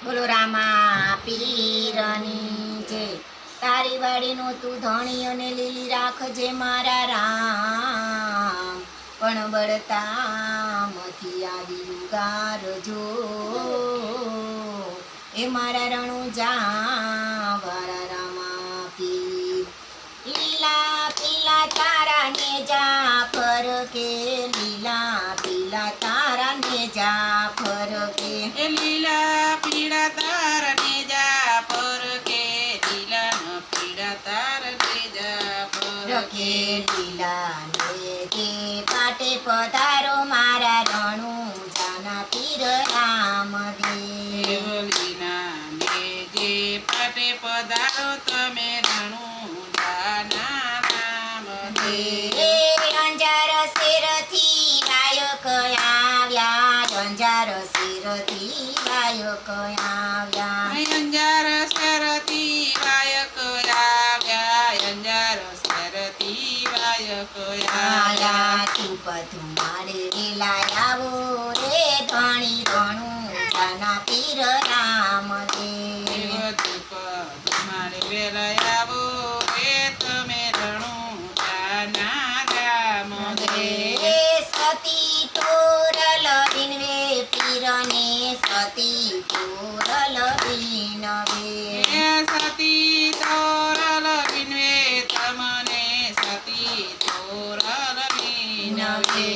બોલો રામા પીરની જે તારી વાડીનું તું ધણી અને લીલી રાખજે મારા રામ પણ બળતા મથી આવી ગારજો એ મારા રણુ જા વારા રામા પીર લીલા પીલા તારા ને જાફર કે લીલા પીલા તારા ને જાફર કે લીલા પીળા તારને જાફર કે લીલા ન પીળા તારને જાફર કે લીલા ને કે પાટે પધારો મારા રણુ જાના પીર રામદેવ લીના ને જે પાટે પધારો તમે રણુ જાના રામદેવ અંજાર શેરથી ગાયક આવ્યા અંજાર શેરથી ગાયક આવ્યા અંજાર શરતી વાયક આવ્યા અંજાર શરતી વાયક આવ્યા તું બધું મારે વેલા આવો રે ધણી રણુ જાના પીર રામદેવ મારે વેલા આવો રે તમે રણુ જાના રામદેવ સતી તોરલ વિનવે પીરને સતી તોરલ વિનવે સતી તોરલ વિનવે તમને સતી તોરલ વિનવે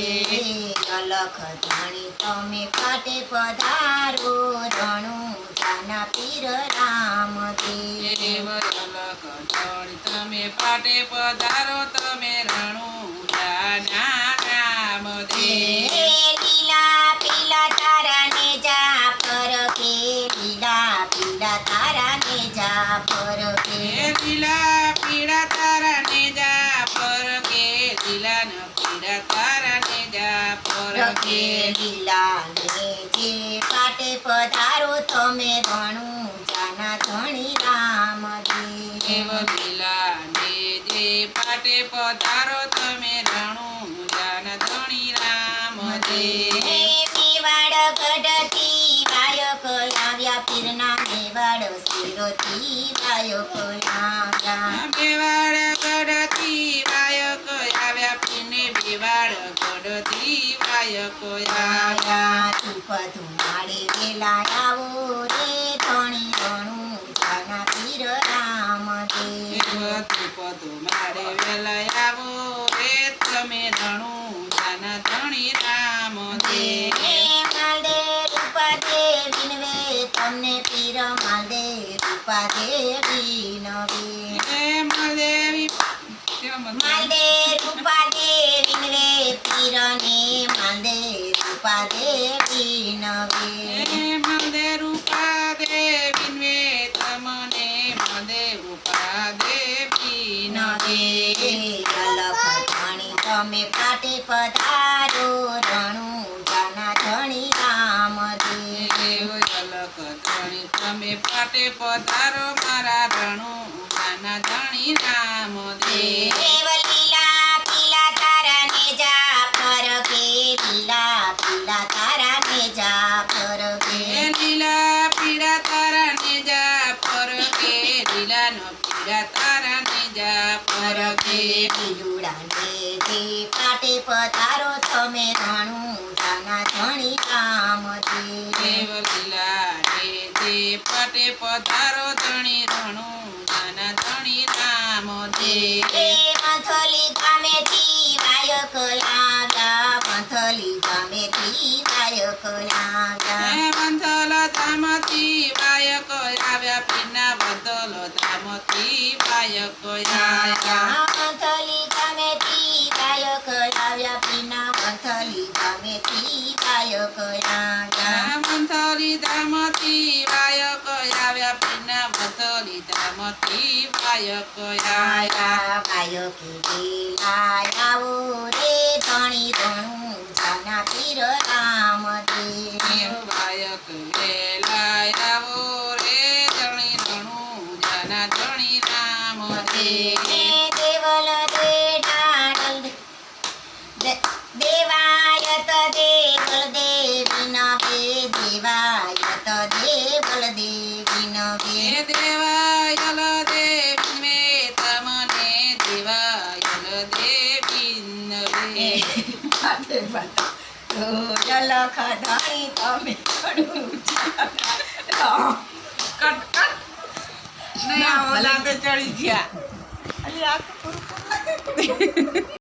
અલખ જાણી તમે પાટે પધારો રણુ જાના પીર રામદેવ અલગ જણ તમે પાટે પધારો તમે રણુ જાના રામદેવ લીલા પીલા તારા ને જાફર કે લીલા પીલા તારા ને જાફર કે લીલા પીળા તારા ને જાફર કે લીલા ન પીળા તારા ને જાફર કે લીલા ને જે પાટે પધારો તમે રણુ જાના ધણી રામદેવ લીલા ને જે પાટે પધારો તમે રણુ જાના ધણી રામદેવ મેવાડ ગઢથી ગાયક આવ્યા પીરના મેવાડ શિરોથી ગાયક આવ્યા બેવાડ ગઢથી વાયક આવ્યા પીને બેવાડ ગઢથી વાયક આવ્યા તું બધું મારે વેલા આવો રે ધણી રણુ જાના પીર રામદેવ પદો મારે વેલા આવો રે તમે રણુ જાના ધણી રામદેવ માલદે રૂપા દેવી નવે તમને પીર માલદે રૂપા દેવી નવે મહાદેવી માલદે રૂપા દેવી નવે પીરને માલદે રૂપા દેવી નવે મહાદે રૂપા દેવી તમને મહાદે રૂપા દેવી નવે અલખ ધણી તમે પાટે પધારો રણુ જાના ધણી રામદેવ અલગ ધણી તમે પાટે પધારો મારા રણુ જાના ધણી રામદેવ લીલા પીલા તારા ને જાફર કે લીલા પીલા તારા ને જાફર કે લીલા પીળા તારા ને જાફર કે લીલા ન પીળા તારા ને જાફર કે પીલુડા ને જે પાટે પધારો તમે રણુ જાના ધણી રામદેવ લીલા ને જે પાટે પધારો ધણી રણુ જાના ધણી રામદેવ મંથલી ગામેથી વાયક આવ્યા મંથલી ગામેથી વાયક આવ્યા બંધલ ધામથી વાયક આવ્યા પીના બંધલ ધામથી વાયક આવ્યા મંથલી ગામેથી વાયક આવ્યા પીના મંથલી ગામેથી વાયક આવ્યા મંથલી ધામથી વાયક આવ્યા પીના બંધલી ધામથી વાયક આવ્યા વાયકે વેલા આવો રે ધણી રણુ જાના પીર રામદેવ વાયક વેલા આવો રે ધણી રણુ જાના ધણી રામદેવ દેવલ દે ડાડલ દેવાયત દેવલ દેવી નવે દેવાયત દેવલ દે ભાતે ભાતે રોજ લખ ધણી તમે ઘણું ચાલો. કટ કટ નહીં આવો દાંતે ચડી ગયા અલી આ તો પૂરું કરી નાખે.